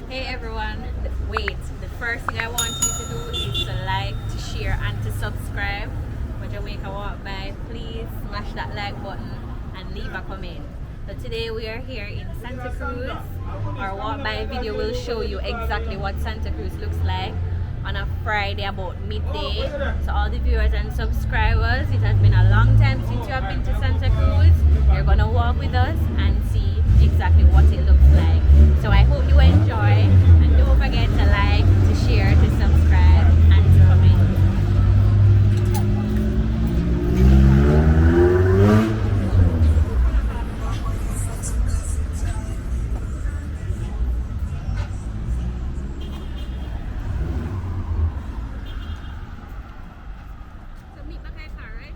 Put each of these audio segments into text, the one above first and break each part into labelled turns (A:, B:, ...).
A: Hey everyone, wait, the first thing I want you to do is to like, to share, and to subscribe. When Jamaica walk by, please smash that like button and leave a comment. So today we are here in Santa Cruz. Our walk by video will show you exactly what Santa Cruz looks like on a Friday about midday. So all the viewers and subscribers, it has been a long time since you have been to Santa Cruz. You're gonna walk with us and see exactly what it looks like. So I hope you enjoy, and don't forget to like, to share, to subscribe, and to comment. So meet back at car, right?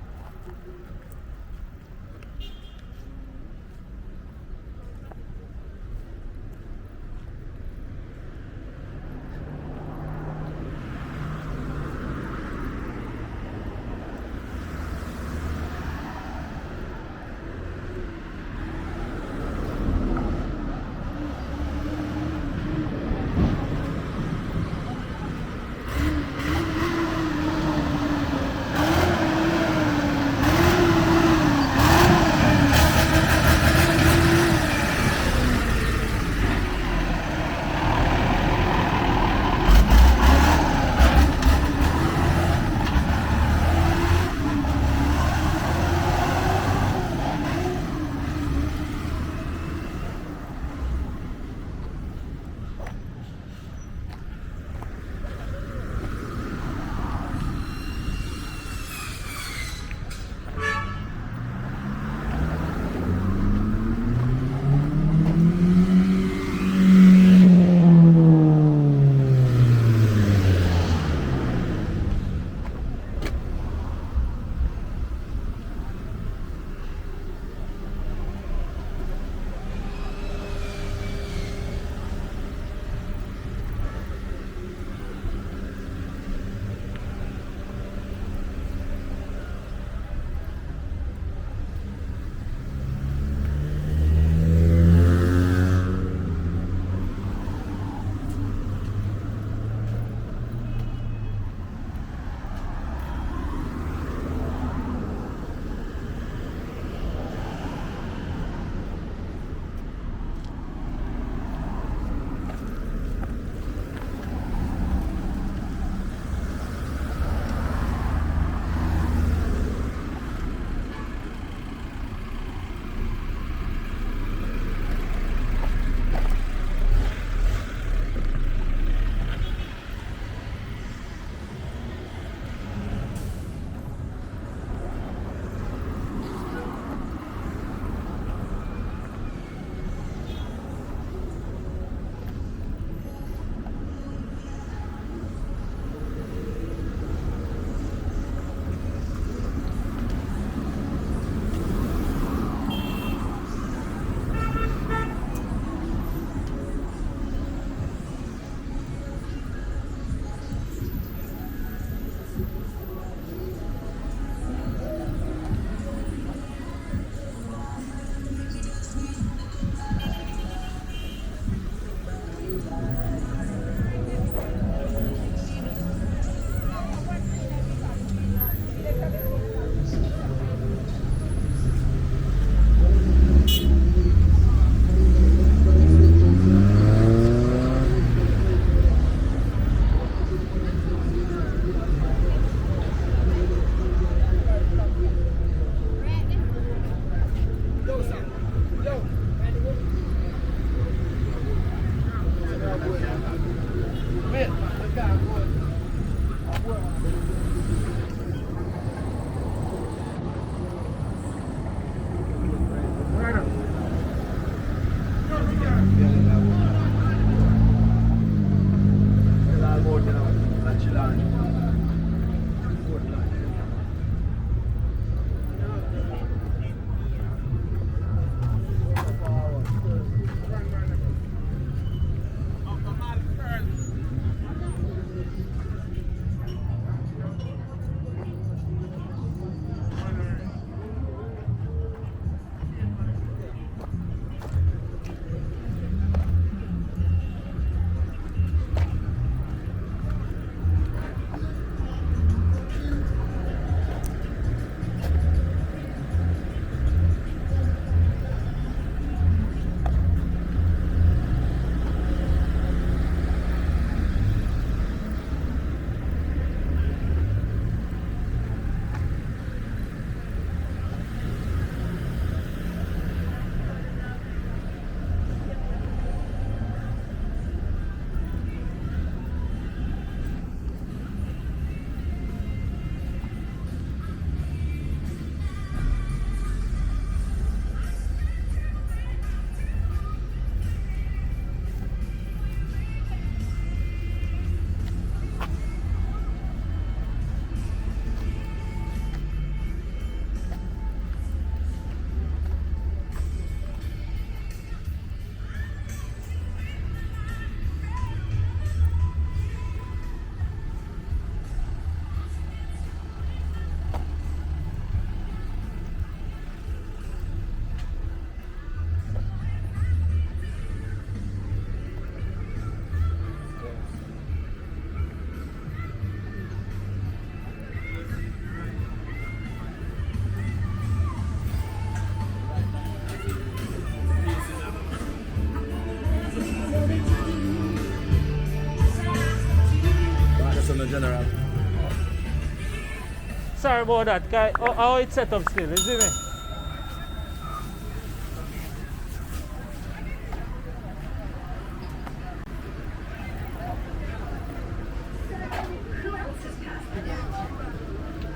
B: sorry about that. How it's set up still, you see me?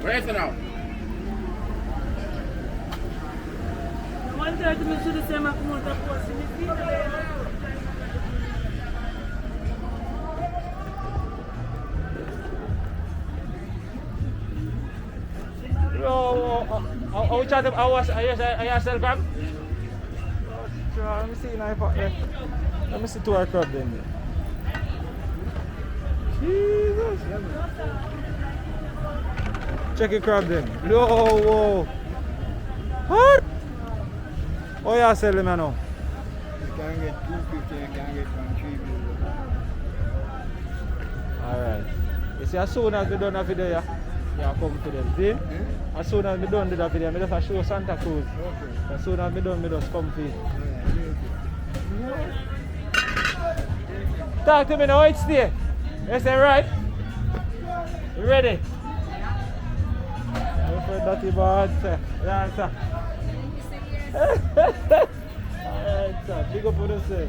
C: Where is it now?
D: 1:30 mi should have said my come out of post.
B: How chat I was I sell crab? Let me see now if let me see two crab then. Jesus. Check your crab then. Whoa. What? Oh yeah, sell them now.
C: You can get 250, you can get from 3
B: Alright. You see, as soon as we done the video, yeah, come to them. See? As soon as we done the video, I just show Santa Cruz.
C: Okay.
B: As soon as we done, I just come to it. Talk to me now, it's there. You say right? You ready? I'm afraid that you bad, sir. Yeah, sir. Alright, sir. Big up for the sir.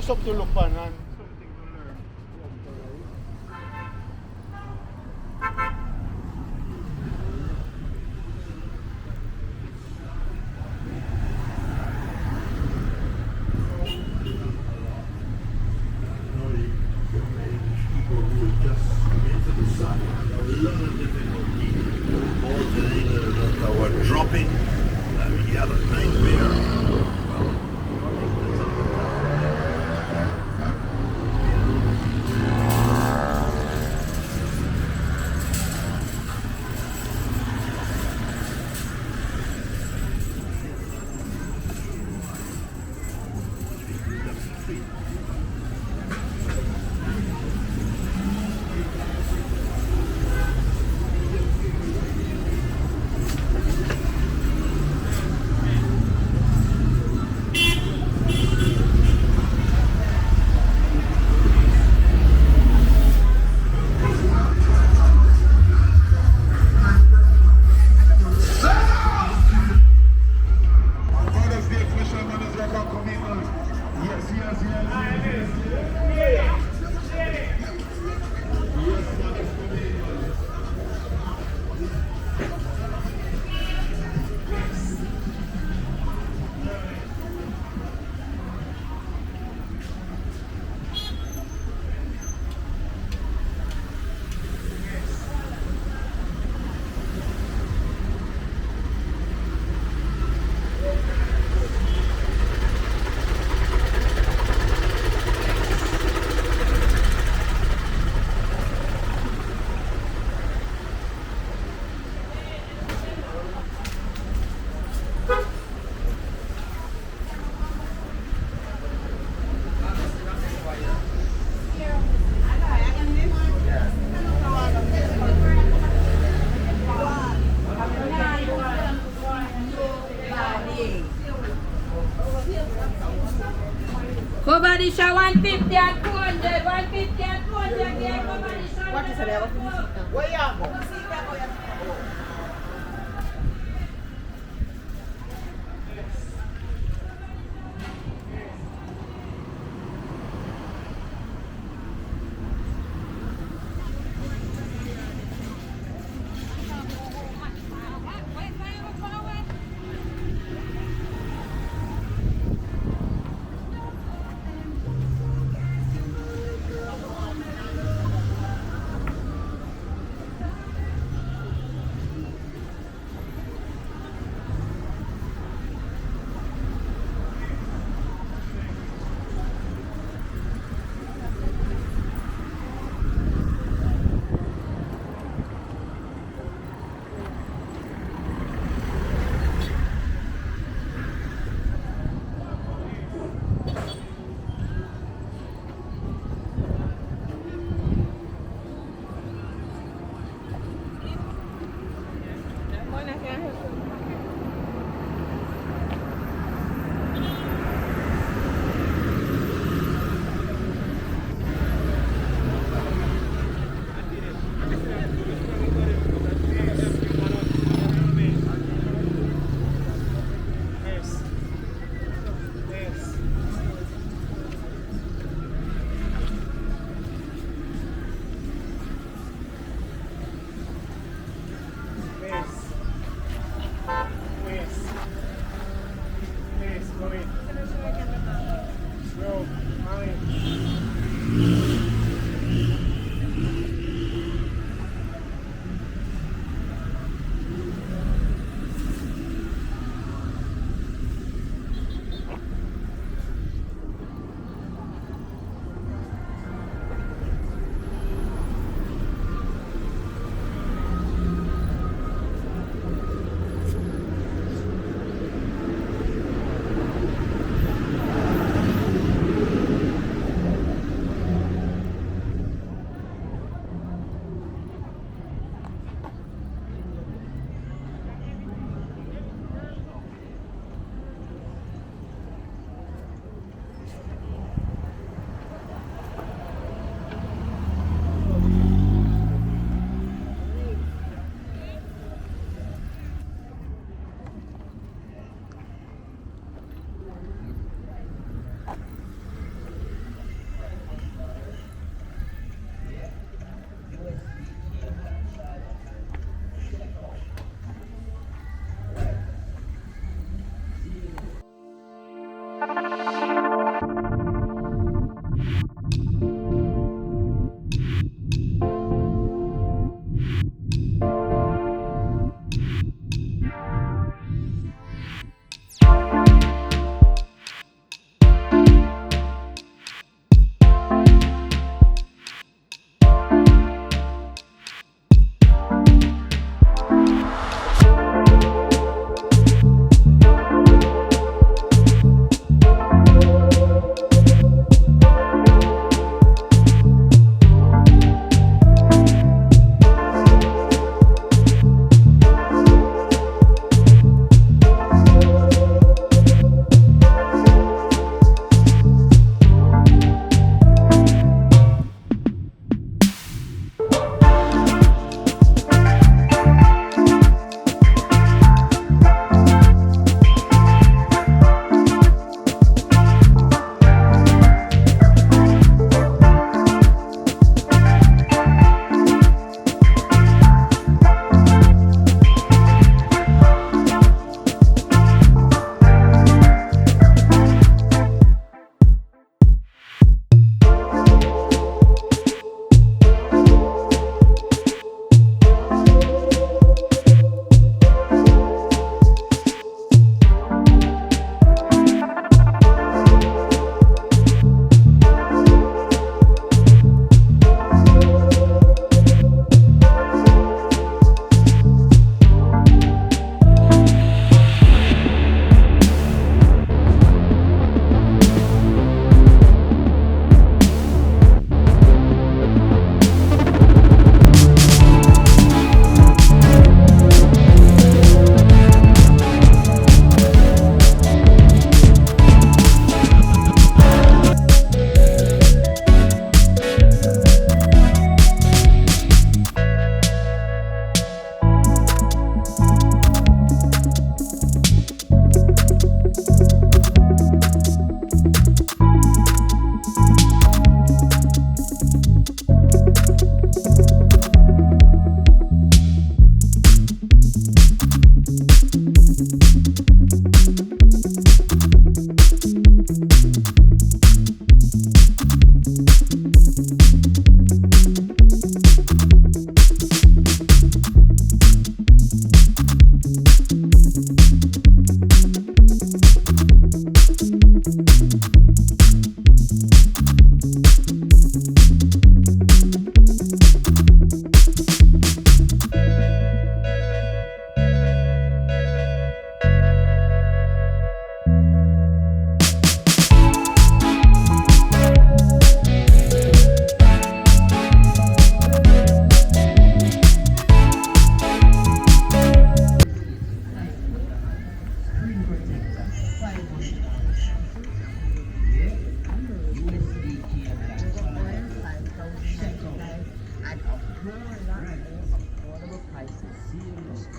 C: Just something to look on and something to learn.
E: Dropping, yellow nightmare.
D: Kobadi Shah 150 and 200, 150 and 200 again. Kobadi Shah. What is it? Where you go?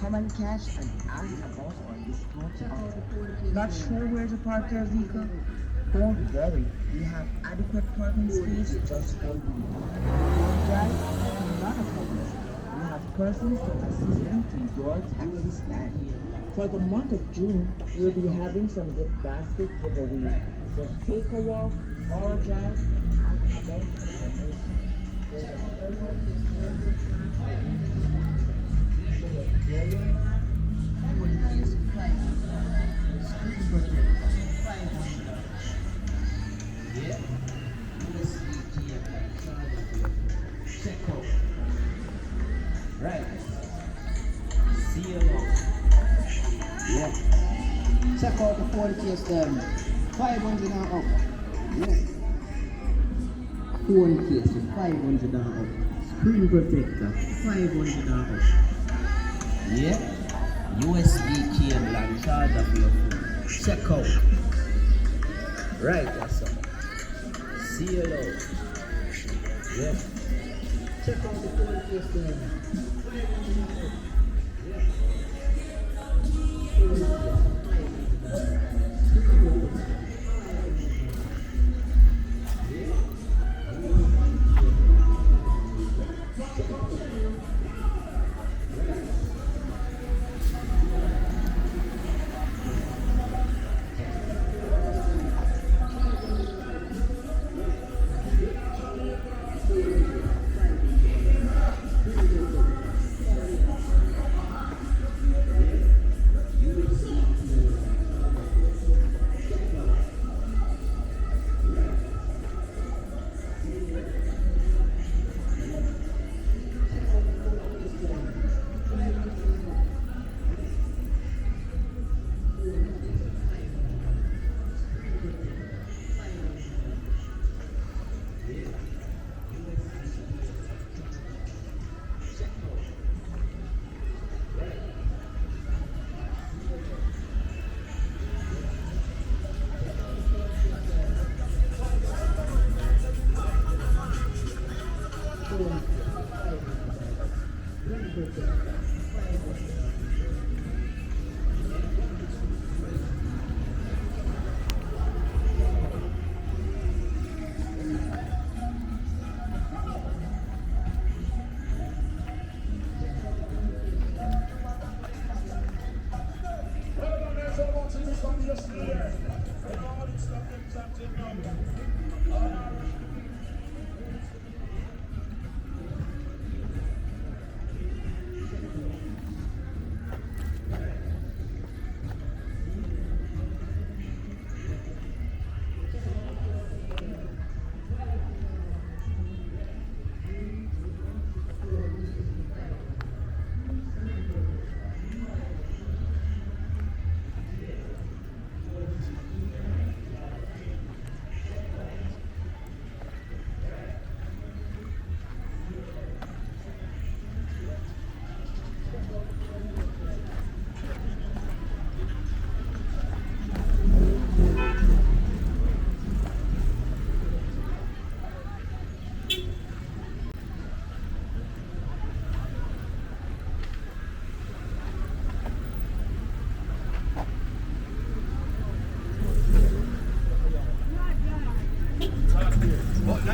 F: Come and cash and ask about our discount. Not sure where to park your vehicle? Don't worry, we have adequate parking space just for you. Drive, not a problem. We have persons to assist you to your taxi stand. For the month of June, we'll be having some gift basket giveaways. So take a walk or a drive and about
G: Right. See you along. Yeah. Check out the phone case them. 500 and up. Yeah. Phone case 500 and up. Screen protector 500 and up. Yeah. USB cable and charger for your phone. Check out. Right, that's all. See you along. Yeah. Check out the phone case them.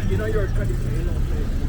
C: You know you're cutting the yellow place.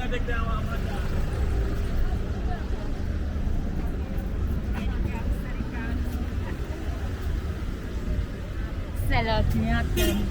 A: Sell out me at them.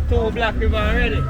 B: Two Black River already.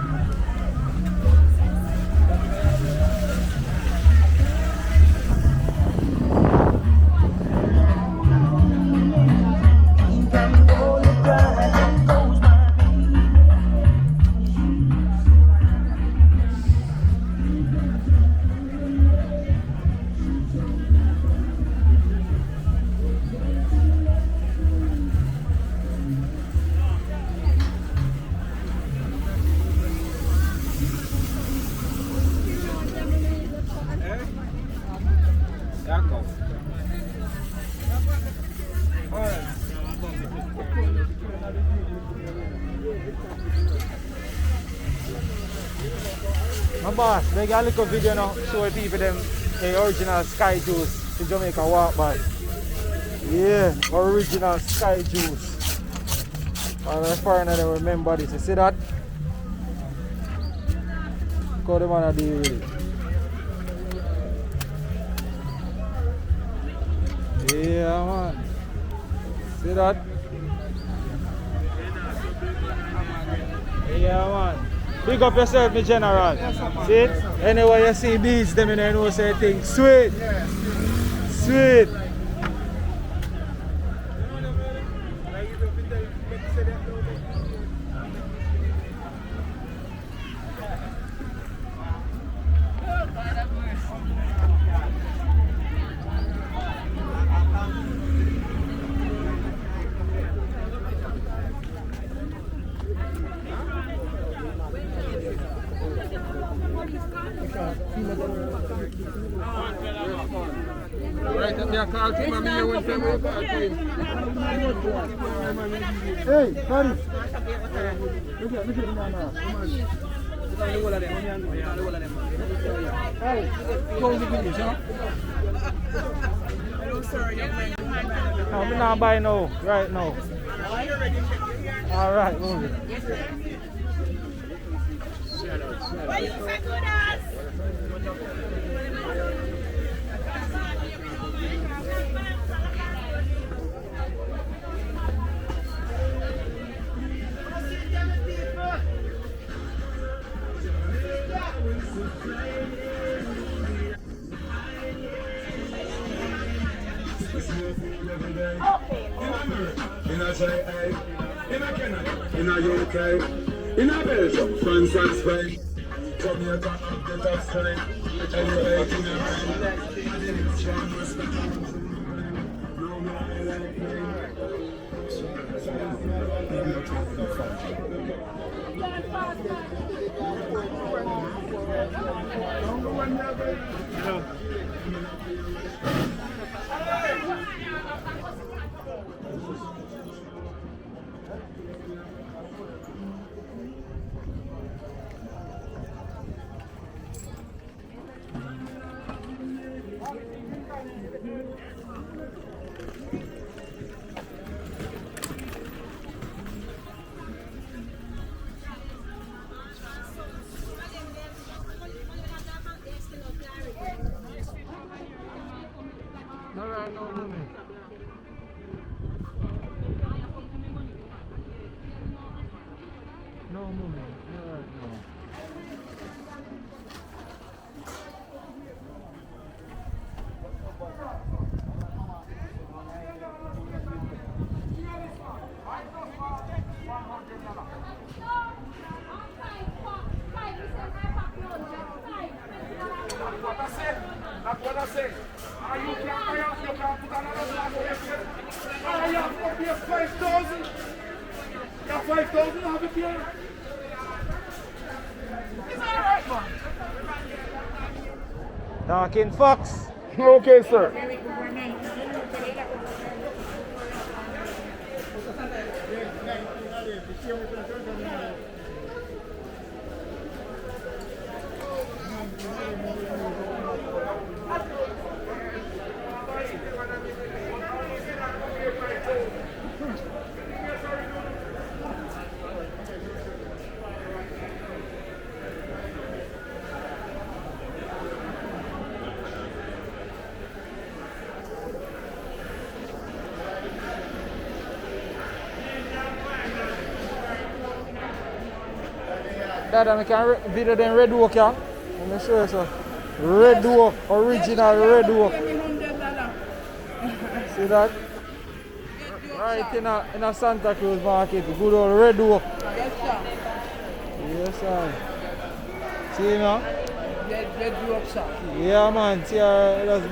B: My boss, they got a little video now, show people them the original Sky Juice to Jamaica walk back. Yeah, original Sky Juice. All the foreigners they remember this. You see that? Call the man a deal with it. Yeah man. See that? Yeah man. Big up yourself, my general. See it? Anyway you see bees, them you know say things. Sweet. Sweet.
C: Right, me a call to him and me one time I call to him.
B: Hey, buddy.
C: Look at him now.
B: Hey,
C: close the video, sir.
B: no, I'm not buying no, right now. Alright, move it.
D: Why you so good ass?
E: In a China, in a Canada, in a UK, in a Belgium, France and Spain. Jamaica up the top strength. Elevate in a
C: That's what I say. Are you can't put another glass of Ah, you have to pay 5,000. You have 5,000, have it here. It's alright, man.
B: Talking Fox.
C: Okay, sir.
B: Dad, I can video them Red Oak, yeah? Let me show you so. Red Oak, original Red Oak. See that? Right in a Santa Cruz market, good old Red Oak.
D: Yes, sir.
B: Yes, sir. See you now?
D: Red Oak, sir.
B: Yeah, man. See her, just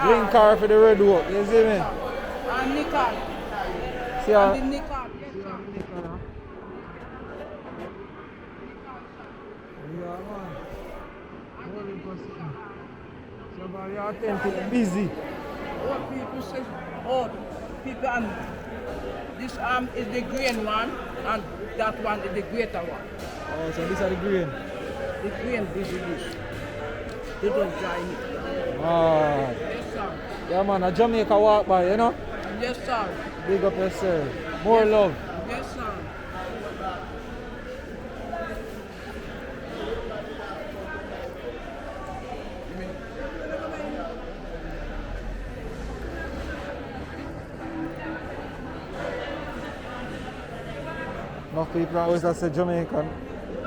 B: bring car for the Red Oak. You see me?
D: And Nikon.
B: See her?
D: And the Nikon.
B: Yeah, man. Somebody authentic, busy.
D: What people say, people, and this arm is the green one, and that one is the greater one.
B: Oh, so these are the green.
D: The green, this is this. They don't dry it.
B: Ah.
D: Yes, sir.
B: Yeah, man. A Jamaica walk by, you know?
D: Yes, sir.
B: Big up yourself. More love.
D: Yes, sir.
B: Enough people always say Jamaican,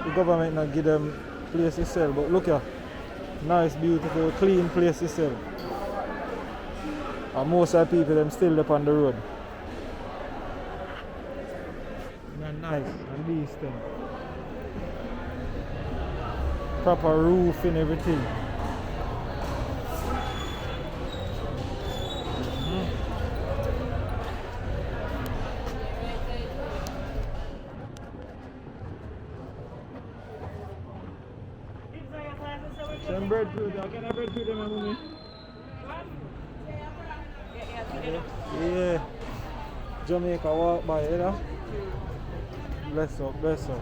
B: the government not give them place to sell, but look here, nice, beautiful, clean place to sell. And most of the people them still up on the road. And nice, and these things. Proper roof and everything. Some breadfruit, can I breadfruit them, mommy? Yeah. Jamaica walk by, you know? Bless up, bless up.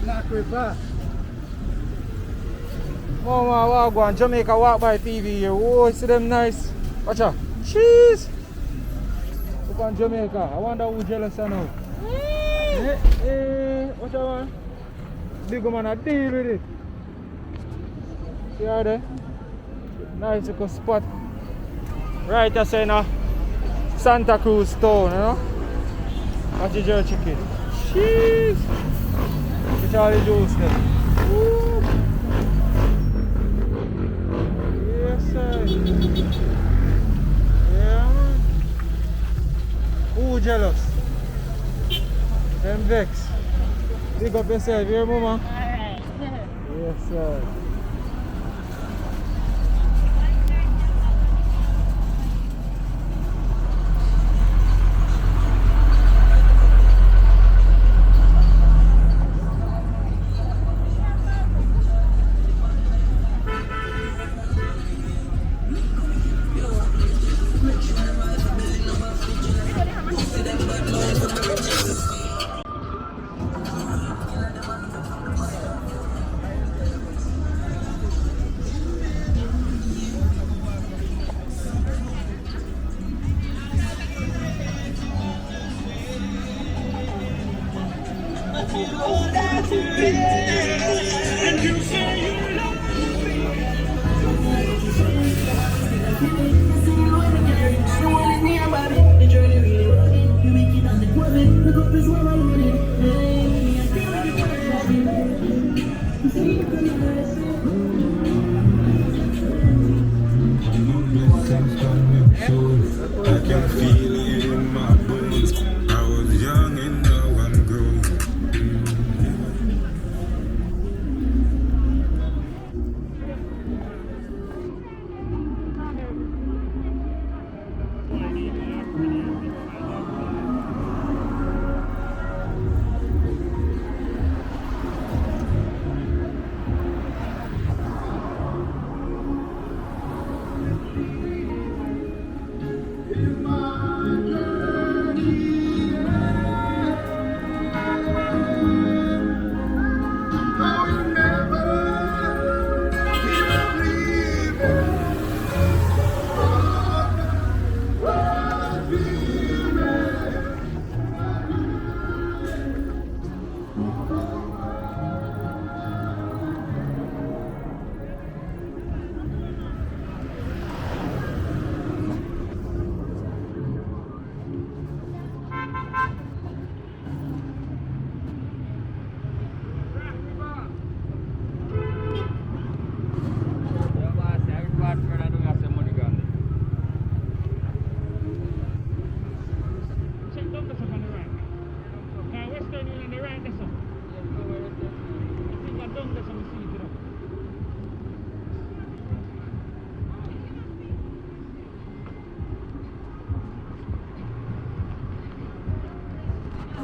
C: Black River.
B: Oh man, walk on Jamaica Walk By TV here. Oh, see them nice. Watch out. Cheese. Look on Jamaica. I wonder who jealous of now. Watch out, man. Big man, I deal with it. See how there? Nice little spot. Right, I say now. Santa Cruz town, you know? Watch the jerk chicken. Cheese. Watch all the juice there. Woo. Yes, sir. Yeah, man. Who jealous? Them vex. Big up yourself, here, mama.
A: Alright.
B: Yes, sir.
E: I can feel it in my bones. I was young and now I'm grown.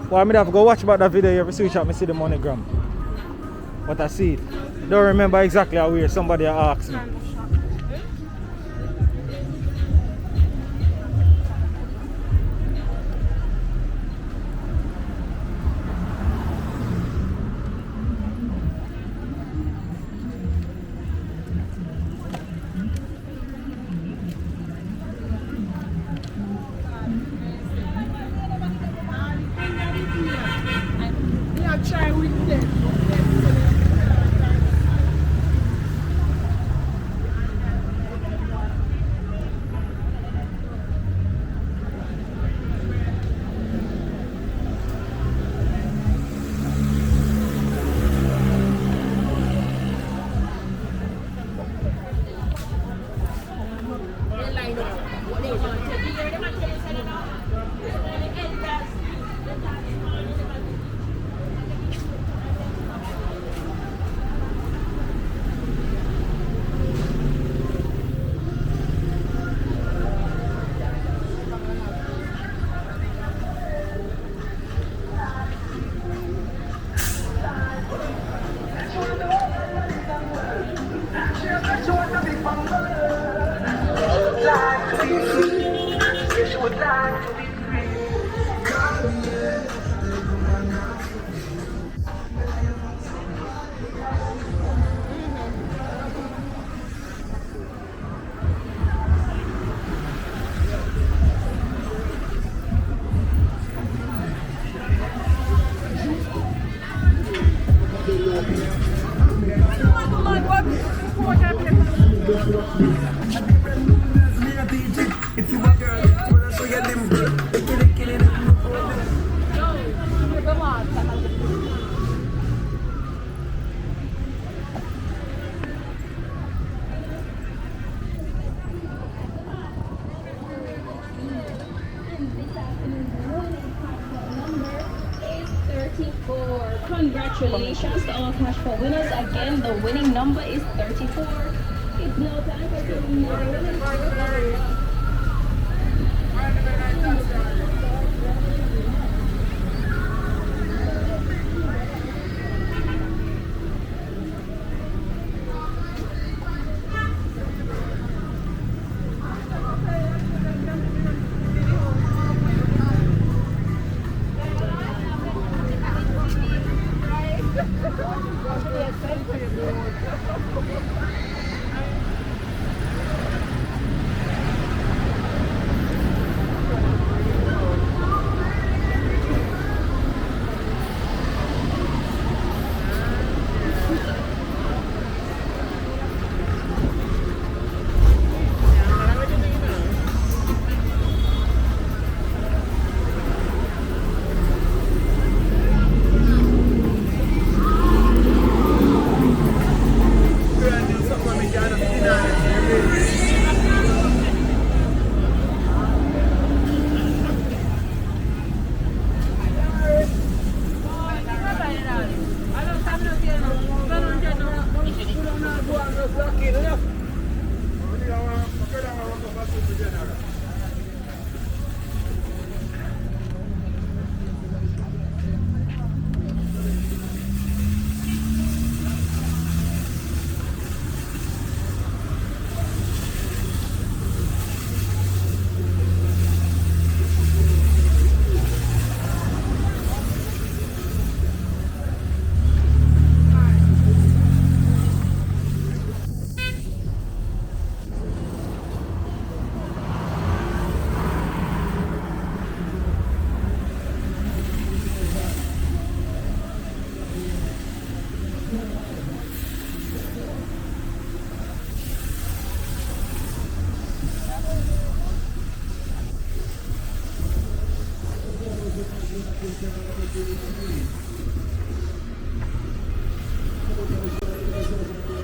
B: Well, I have to go watch about that video every switch up, I see the MoneyGram. But I see it. Don't remember exactly how weird somebody asked me.
H: If you a girl, wanna show your limb. Kill it.
I: Congratulations to all cash for winners. Again, the winning number is 34. It's now time for the winning.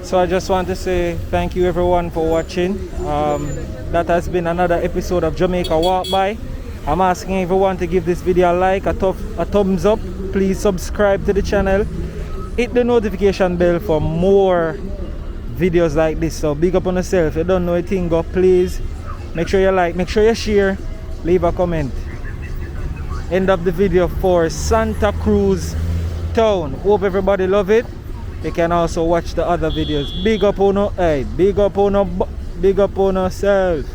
B: So I just want to say thank you everyone for watching. That has been another episode of Jamaica Walk By. I'm asking everyone to give this video a like, a thumbs up. Please subscribe to the channel. Hit the notification bell for more videos like this. So big up on yourself. If you don't know a thing, go please make sure you like, make sure you share, leave a comment. End of the video for Santa Cruz town. Hope everybody love it. You can also watch the other videos. Big up on yourself.